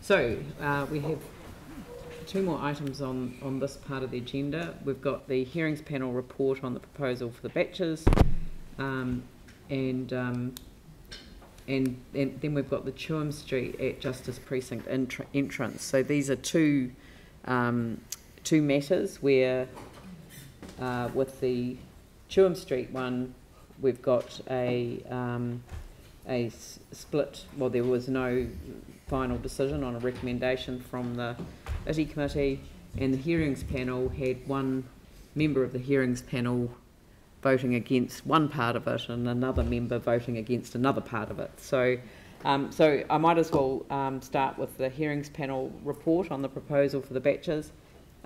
So we have two more items on this part of the agenda. We've got the hearings panel report on the proposal for the Baches, and then we've got the Chewham Street at Justice Precinct entrance. So these are two matters where with the Chewham Street one, we've got a split. Well, there was no final decision on a recommendation from the ITI committee, and the hearings panel had one member of the hearings panel voting against one part of it and another member voting against another part of it. So I might as well start with the hearings panel report on the proposal for the Baches.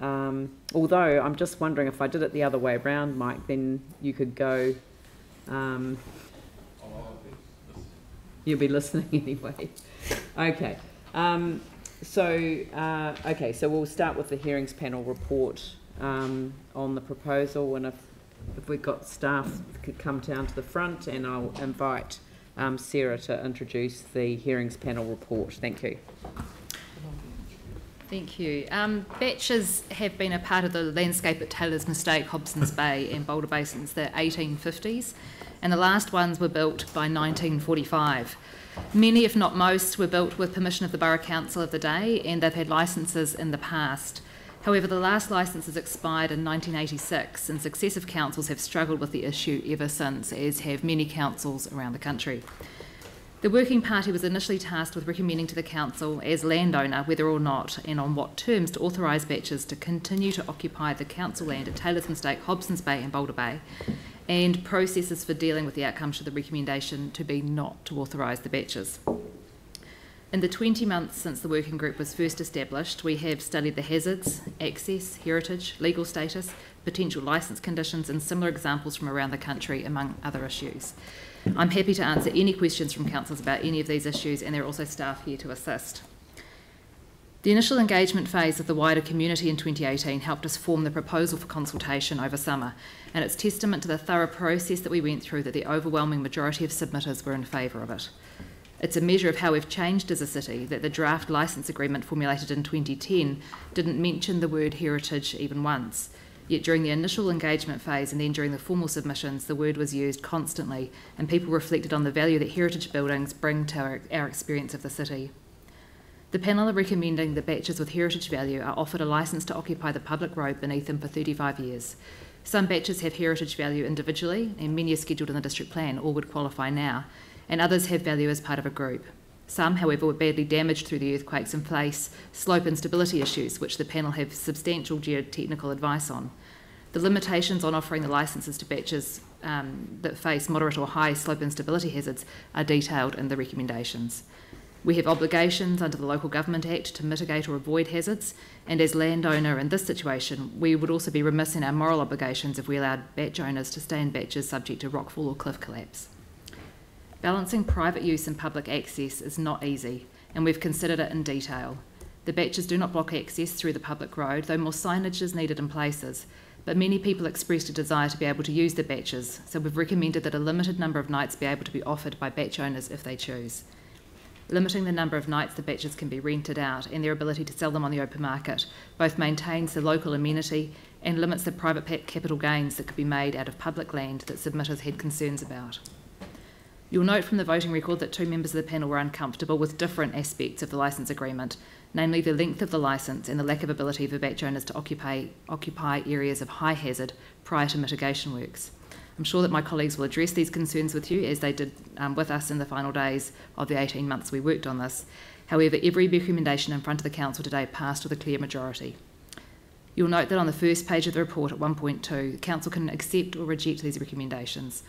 Although I'm just wondering, if I did it the other way around, Mike, then you could go. You'll be listening anyway. Okay. So we'll start with the hearings panel report on the proposal, and if we've got staff could come down to the front, and I'll invite Sarah to introduce the hearings panel report. Thank you. Thank you. Baches have been a part of the landscape at Taylor's Mistake, Hobson's Bay and Boulder Bay since the 1850s, and the last ones were built by 1945. Many, if not most, were built with permission of the Borough Council of the day, and they've had licences in the past. However, the last licences expired in 1986, and successive councils have struggled with the issue ever since, as have many councils around the country. The Working Party was initially tasked with recommending to the council, as landowner, whether or not and on what terms to authorise Baches to continue to occupy the council land at Taylor's Mistake, Hobson's Bay and Boulder Bay, and processes for dealing with the outcome should the recommendation to be not to authorise the Baches. In the 20 months since the working group was first established, we have studied the hazards, access, heritage, legal status, potential licence conditions and similar examples from around the country, among other issues. I'm happy to answer any questions from councillors about any of these issues, and there are also staff here to assist. The initial engagement phase of the wider community in 2018 helped us form the proposal for consultation over summer, and it's testament to the thorough process that we went through that the overwhelming majority of submitters were in favour of it. It's a measure of how we've changed as a city that the draft licence agreement formulated in 2010 didn't mention the word heritage even once. Yet during the initial engagement phase and then during the formal submissions, the word was used constantly, and people reflected on the value that heritage buildings bring to our experience of the city. The panel are recommending the Baches with heritage value are offered a licence to occupy the public road beneath them for 35 years. Some Baches have heritage value individually, and many are scheduled in the district plan, or would qualify now, and others have value as part of a group. Some, however, were badly damaged through the earthquakes and face slope instability issues, which the panel have substantial geotechnical advice on. The limitations on offering the licences to Baches that face moderate or high slope instability hazards are detailed in the recommendations. We have obligations under the Local Government Act to mitigate or avoid hazards, and as landowner in this situation, we would also be remiss in our moral obligations if we allowed batch owners to stay in Baches subject to rockfall or cliff collapse. Balancing private use and public access is not easy, and we've considered it in detail. The Baches do not block access through the public road, though more signage is needed in places, but many people expressed a desire to be able to use the Baches, so we've recommended that a limited number of nights be able to be offered by batch owners if they choose. Limiting the number of nights the Baches can be rented out and their ability to sell them on the open market both maintains the local amenity and limits the private capital gains that could be made out of public land that submitters had concerns about. You'll note from the voting record that two members of the panel were uncomfortable with different aspects of the licence agreement, namely the length of the licence and the lack of ability for batch owners to occupy areas of high hazard prior to mitigation works. I'm sure that my colleagues will address these concerns with you, as they did with us in the final days of the 18 months we worked on this. However, every recommendation in front of the council today passed with a clear majority. You'll note that on the first page of the report at 1.2, the council can accept or reject these recommendations.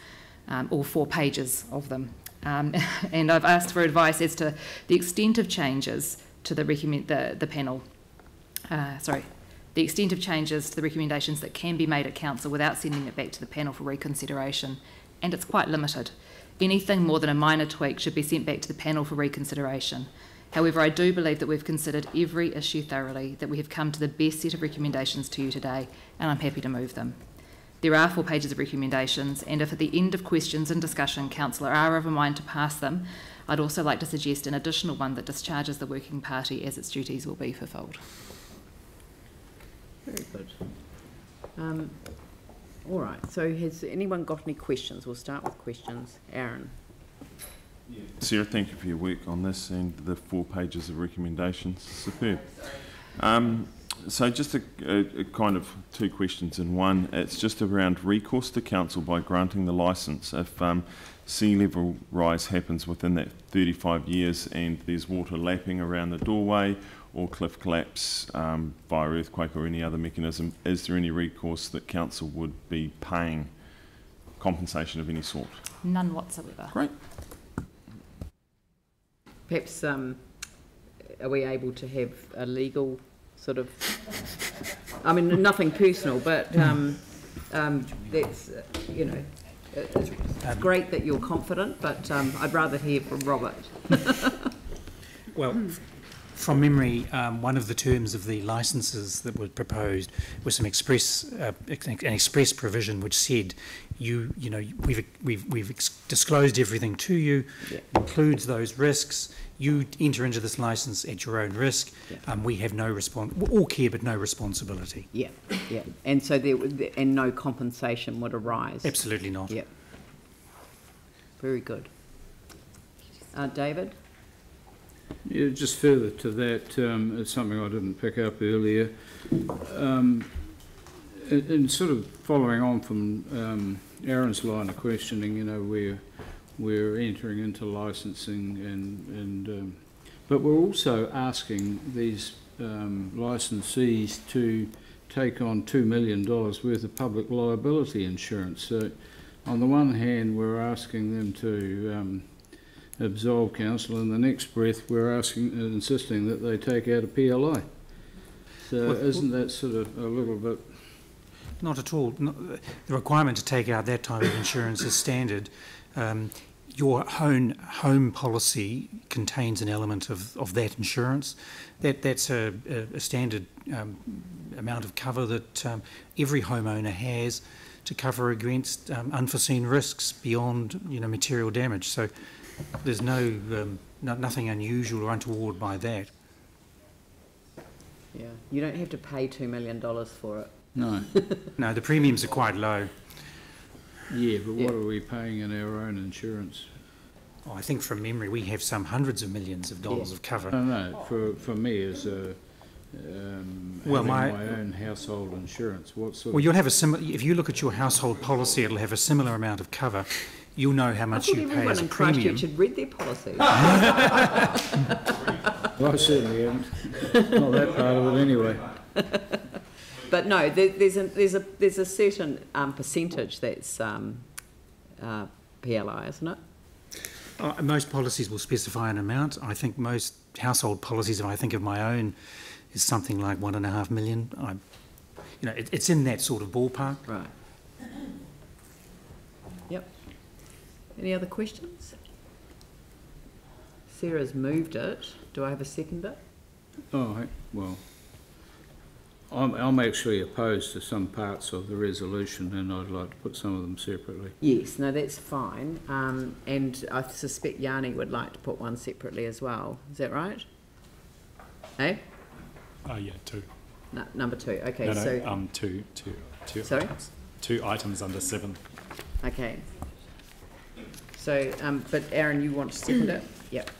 All 4 pages of them. And I've asked for advice as to the extent of changes to the extent of changes to the recommendations that can be made at council without sending it back to the panel for reconsideration, and it's quite limited. Anything more than a minor tweak should be sent back to the panel for reconsideration. However, I do believe that we've considered every issue thoroughly, that we have come to the best set of recommendations to you today, and I'm happy to move them. There are 4 pages of recommendations, and if at the end of questions and discussion councillor are of a mind to pass them, I'd also like to suggest an additional one that discharges the working party as its duties will be fulfilled. Very good. All right, so has anyone got any questions? We'll start with questions. Aaron. Sarah, thank you for your work on this and the 4 pages of recommendations. Superb. So just a kind of 2 questions in one. It's just around recourse to council by granting the licence. If sea level rise happens within that 35 years and there's water lapping around the doorway or cliff collapse via earthquake or any other mechanism, is there any recourse that council would be paying compensation of any sort? None whatsoever. Great. Perhaps are we able to have a legal sort of, I mean, nothing personal, but that's, you know, it's great that you're confident, but I'd rather hear from Robert. Well, from memory, one of the terms of the licences that were proposed was an express provision which said, you know, we've disclosed everything to you, includes those risks. You enter into this licence at your own risk. We have no all care but no responsibility. Yeah. And so and no compensation would arise. Absolutely not. Yeah. Very good. David. Yeah, just further to that, it's something I didn't pick up earlier. And sort of following on from Aaron's line of questioning, you know, we're entering into licensing and but we're also asking these licensees to take on $2 million worth of public liability insurance. So on the one hand, we're asking them to absolve council, and the next breath we're insisting that they take out a PLI. So isn't that sort of a little bit? Not at all. The requirement to take out that type of insurance is standard. Your own home policy contains an element of that insurance. That's a standard amount of cover that every homeowner has to cover against unforeseen risks beyond, you know, material damage. So there's nothing unusual or untoward by that. Yeah, you don't have to pay $2 million for it. No. No, the premiums are quite low. Yeah, but what are we paying in our own insurance? Oh, I think from memory we have some hundreds of millions of dollars of cover. No, for me as a well, my own household insurance. What sort? Well, you'll have a similar. If you look at your household policy, it'll have a similar amount of cover. You'll know how much you pay as a premium. Everyone in Christchurch should read their policies. Well, I certainly haven't. Not that part of it anyway. But no, there's a certain percentage that's PLI, isn't it? Most policies will specify an amount. I think most household policies, if I think of my own, is something like $1.5 million. You know, it's in that sort of ballpark. Right. Yep. Any other questions? Sarah's moved it. Do I have a seconder? Oh, well, I'm actually opposed to some parts of the resolution, and I'd like to put some of them separately. Yes, no, that's fine. And I suspect Yanni would like to put one separately as well. Is that right? Hey? Yeah, 2. No, number 2. Okay, no, so two. Sorry? Items. 2 items under 7. Okay. So, but Aaron, you want to second it? Yep.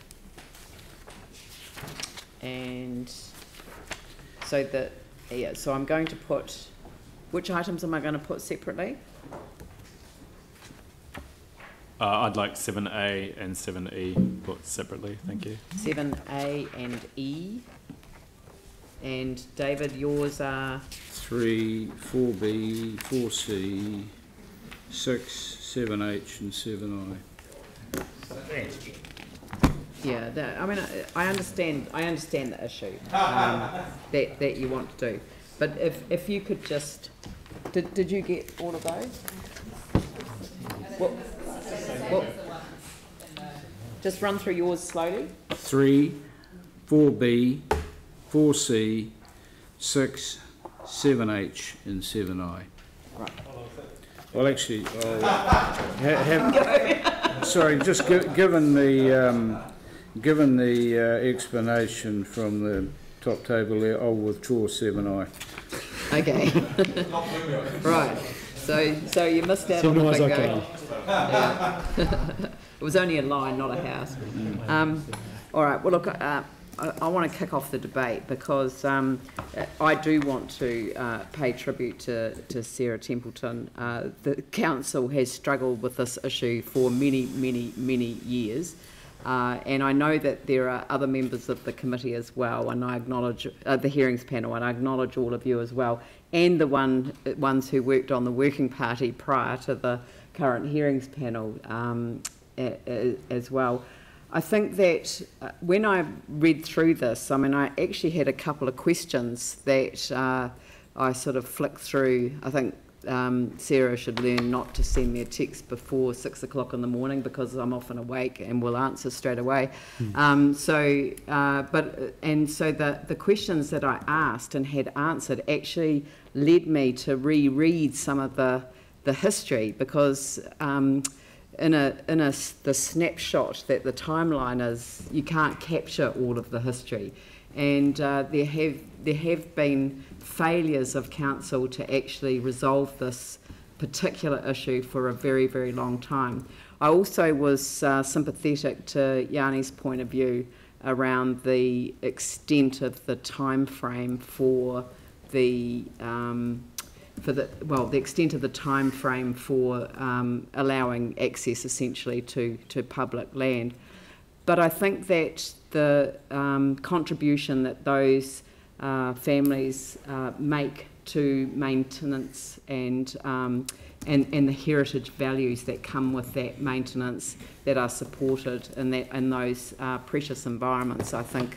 And so so I'm going to put, which items am I going to put separately? I'd like 7A and 7E put separately, thank you. 7A and E. And David, yours are? 3, 4B, 4C, 6, 7H and 7I. Yeah, I mean, I understand the issue that you want to do, but if you could just, did you get all of those? What? Just run through yours slowly. 3, 4B, 4C, 6, 7H and 7I. Right. Well, actually, sorry, just given the explanation from the top table there, I'll withdraw 7I. Okay. Right. So you missed out on the bingo. Okay. Yeah. It was only a line, not a house. All right. Well, look, I want to kick off the debate because I do want to pay tribute to Sarah Templeton. The council has struggled with this issue for many, many, many years. And I know that there are other members of the committee as well, and I acknowledge the hearings panel, and I acknowledge all of you as well, and the ones who worked on the working party prior to the current hearings panel as well. I think that when I read through this, I mean, I actually had a couple of questions that I sort of flicked through. I think Sarah should learn not to send me a text before 6 o'clock in the morning because I'm often awake and will answer straight away. So the questions that I asked and had answered actually led me to reread some of the history because the snapshot that the timeline is, you can't capture all of the history, and there have been failures of council to actually resolve this particular issue for a very, very long time. I also was sympathetic to Yanni's point of view around the extent of the time frame for the extent of the time frame for allowing access essentially to public land. But I think that the contribution that those families make to maintenance and the heritage values that come with that maintenance that are supported in those precious environments, I think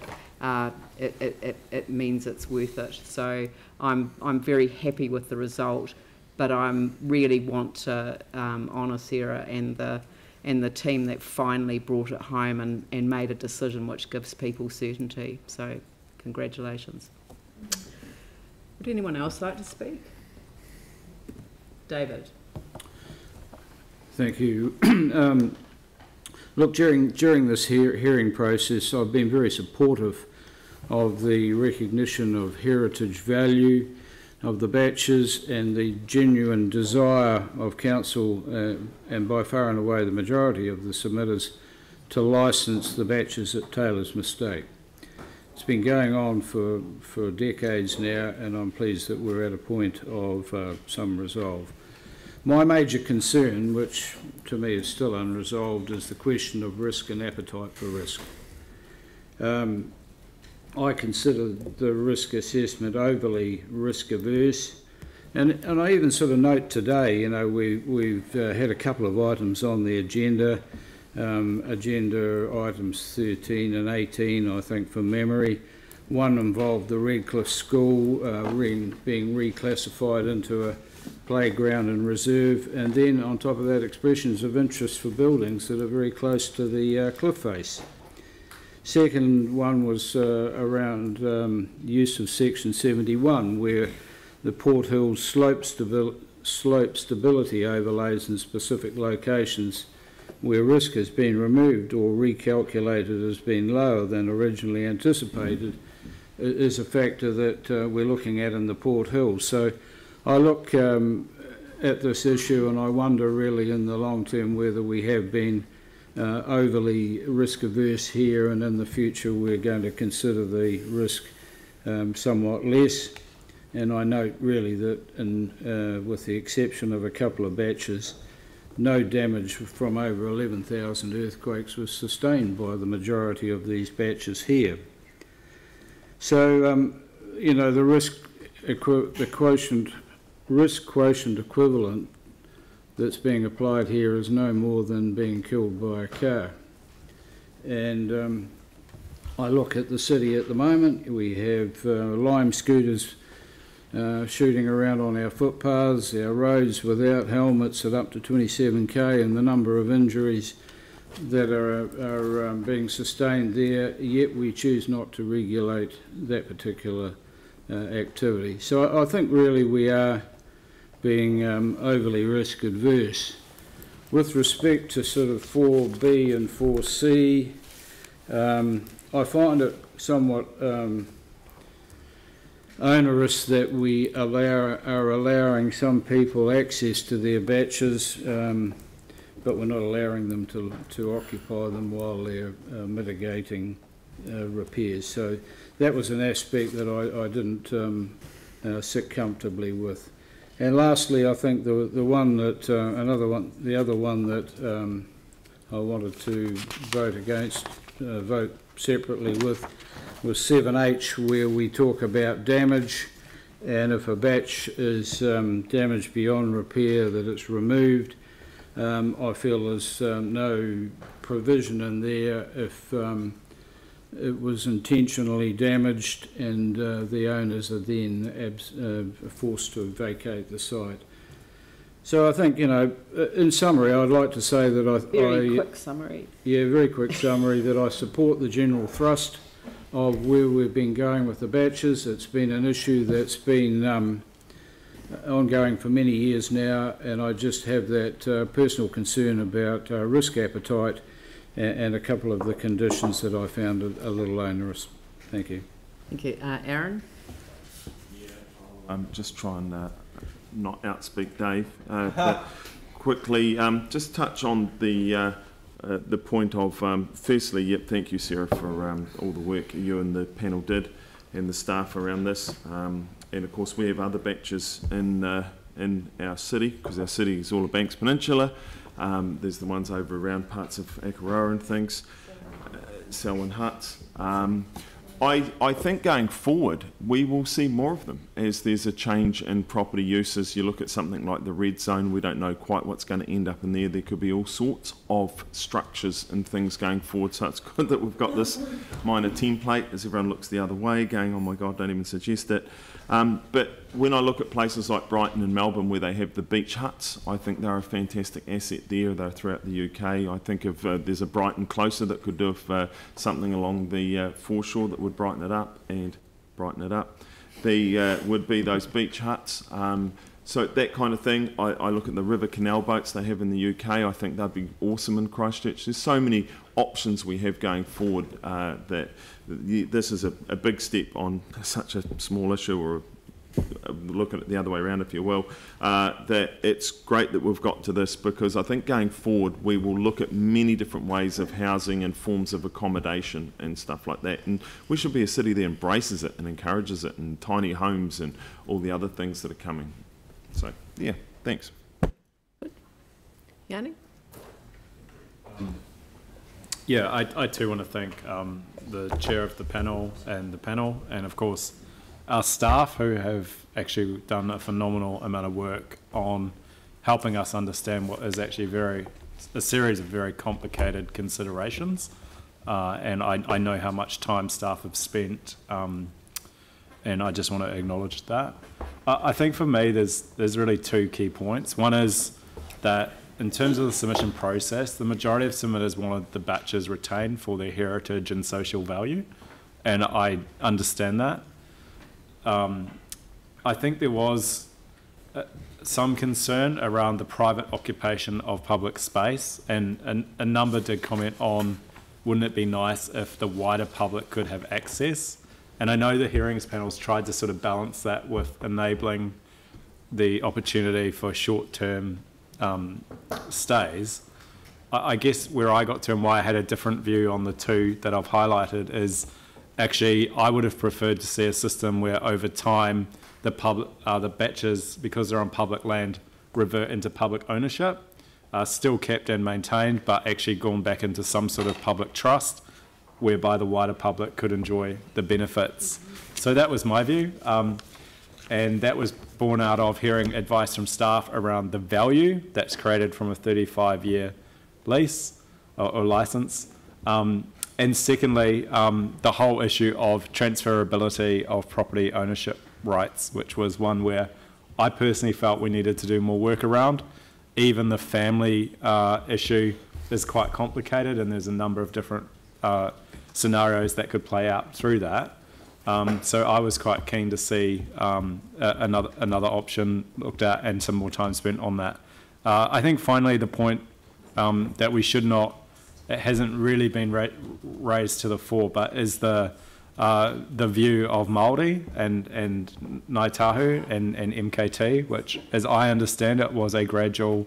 it means it's worth it. So I'm very happy with the result, but I really want to honour Sarah and the team that finally brought it home and made a decision which gives people certainty. So congratulations. Would anyone else like to speak? David. Thank you. Look, during this hearing process, I've been very supportive of the recognition of heritage value of the Baches and the genuine desire of council, and by far and away the majority of the submitters, to licence the Baches at Taylor's Mistake. It's been going on for decades now, and I'm pleased that we're at a point of some resolve. My major concern, which to me is still unresolved, is the question of risk and appetite for risk. I consider the risk assessment overly risk averse, and I even sort of note today, you know, we've had a couple of items on the agenda, agenda items 13 and 18, I think, from memory. One involved the Redcliffe School being reclassified into a playground and reserve, and then on top of that, expressions of interest for buildings that are very close to the cliff face. Second one was around use of section 71, where the Port Hills slope stability overlays in specific locations where risk has been removed or recalculated as being lower than originally anticipated is a factor that we're looking at in the Port Hills. So I look at this issue and I wonder really in the long term whether we have been overly risk averse here, and in the future we're going to consider the risk somewhat less. And I note really that with the exception of a couple of Baches, no damage from over 11,000 earthquakes was sustained by the majority of these Baches here. So you know, the risk quotient equivalent that's being applied here is no more than being killed by a car. And I look at the city at the moment, we have lime scooters shooting around on our footpaths, our roads without helmets at up to 27k, and the number of injuries that are being sustained there, yet we choose not to regulate that particular activity. So I think really we are being overly risk adverse. with respect to sort of 4B and 4C, I find it somewhat onerous that we are allowing some people access to their Baches, but we're not allowing them to occupy them while they're mitigating repairs. So that was an aspect that I didn't sit comfortably with. And lastly, I think the other one that I wanted to vote separately with was 7H, where we talk about damage, and if a batch is damaged beyond repair, that it's removed. I feel there's no provision in there if it was intentionally damaged and the owners are then forced to vacate the site. So I think, you know, in summary, I'd like to say that quick summary. Yeah, very quick summary, that I support the general thrust of where we've been going with the Baches. It's been an issue that's been ongoing for many years now, and I just have that personal concern about risk appetite and a couple of the conditions that I found a little onerous. Thank you. Thank you. Aaron? Just try and not outspeak Dave, but quickly just touch on the point of, firstly, yep, thank you, Sarah, for all the work you and the panel did and the staff around this. And of course, we have other Baches in our city, because our city is all a Banks Peninsula. There's the ones over around parts of Akaroa and things, Selwyn Huts. I think going forward, we will see more of them as there's a change in property uses. You look at something like the red zone, we don't know quite what's going to end up in there. There could be all sorts of structures and things going forward, so it's good that we've got this minor template as everyone looks the other way, going, oh my God, don't even suggest it. But when I look at places like Brighton and Melbourne where they have the beach huts, I think they're a fantastic asset there. They're throughout the UK. I think of there's a Brighton closer that could do something along the foreshore that would brighten it up. The would be those beach huts. So that kind of thing. I look at the river canal boats they have in the UK. I think they'd be awesome in Christchurch. There's so many options we have going forward that this is a big step on such a small issue, or look at it the other way around, if you will, that it's great that we've got to this, because I think going forward we will look at many different ways of housing and forms of accommodation and stuff like that, and we should be a city that embraces it and encourages it, and tiny homes and all the other things that are coming. So yeah, thanks. Yanni? Yeah, I too want to thank the chair of the panel, and of course our staff, who have actually done a phenomenal amount of work on helping us understand what is actually a series of very complicated considerations, and I know how much time staff have spent, and I just want to acknowledge that. I think for me there's really two key points. One is that in terms of the submission process, the majority of submitters wanted the Baches retained for their heritage and social value, and I understand that. I think there was some concern around the private occupation of public space, and a number did comment on, wouldn't it be nice if the wider public could have access? And I know the hearings panels tried to sort of balance that with enabling the opportunity for short-term stays. I guess where I got to and why I had a different view on the two that I've highlighted is actually I would have preferred to see a system where over time the Baches, because they're on public land, revert into public ownership, still kept and maintained, but actually gone back into some sort of public trust whereby the wider public could enjoy the benefits. So that was my view, and that was born out of hearing advice from staff around the value that's created from a 35-year lease or licence. And secondly, the whole issue of transferability of property ownership rights, which was one where I personally felt we needed to do more work around. Even the family issue is quite complicated, and there's a number of different scenarios that could play out through that. So I was quite keen to see another option looked at and some more time spent on that. I think finally the point that we should not, it hasn't really been raised to the fore, but is the view of Māori and Ngāi Tahu and MKT, which, as I understand it, was a gradual,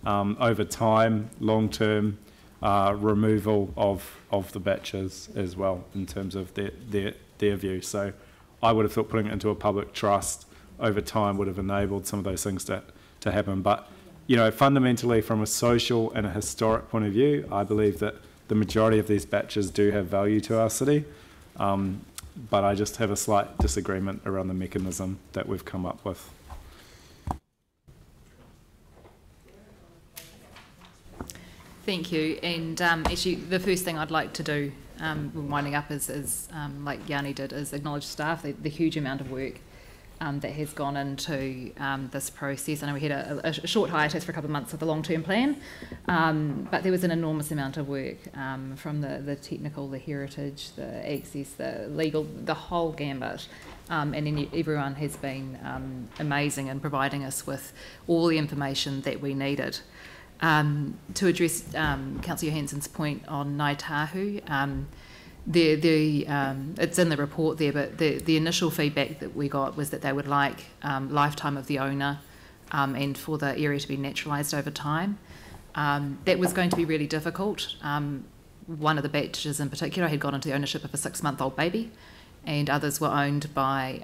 over time, long-term removal of the Baches as well, in terms of their view. So I would have thought putting it into a public trust over time would have enabled some of those things to happen. But, you know, fundamentally, from a social and a historic point of view, I believe that the majority of these Baches do have value to our city. But I just have a slight disagreement around the mechanism that we've come up with. Thank you. And actually, the first thing I'd like to do, winding up, is like Yanni did, is acknowledge staff, the huge amount of work that has gone into this process. I know we had a short hiatus for a couple of months with the long-term plan, but there was an enormous amount of work from the technical, the heritage, the access, the legal, the whole gambit. And then everyone has been amazing in providing us with all the information that we needed. To address Councillor Johansson's point on Ngāi Tahu, it's in the report there, but the initial feedback that we got was that they would like lifetime of the owner and for the area to be naturalised over time. That was going to be really difficult. One of the Baches in particular had gone into the ownership of a 6-month-old baby, and others were owned by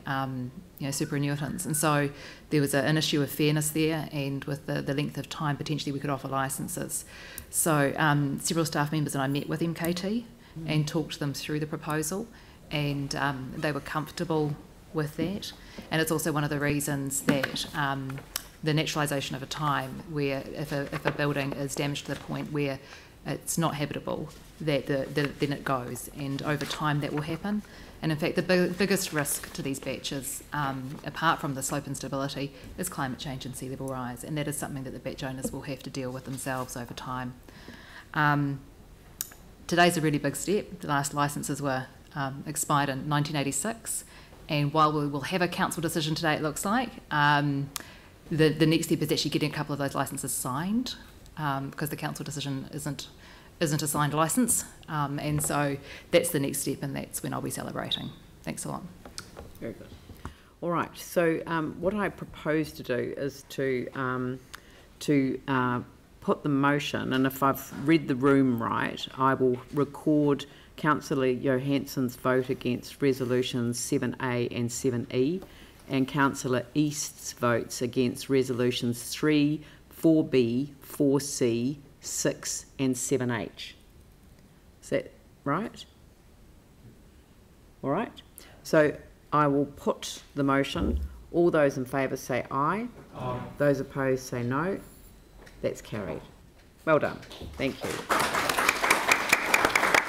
superannuitants. And so there was an issue of fairness there, and with the length of time, potentially we could offer licences. So several staff members and I met with MKT and talked them through the proposal, and they were comfortable with that. And it's also one of the reasons that the naturalisation of a time where if a building is damaged to the point where it's not habitable, that then it goes, and over time that will happen. And in fact, the biggest risk to these Baches, apart from the slope instability, is climate change and sea level rise, and that is something that the Batch owners will have to deal with themselves over time. Today's a really big step. The last licences were expired in 1986, and while we will have a council decision today, it looks like, the next step is actually getting a couple of those licences signed, because the council decision isn't a signed licence, and so that's the next step, and that's when I'll be celebrating. Thanks a lot. Very good. All right, so what I propose to do is to put the motion, and if I've read the room right, I will record Councillor Johansson's vote against resolutions 7A and 7E, and Councillor East's votes against resolutions 3, 4B, 4C, 6 and 7H. Is that right? All right. So I will put the motion. All those in favour say aye. Aye. Those opposed say no. That's carried. Well done. Thank you.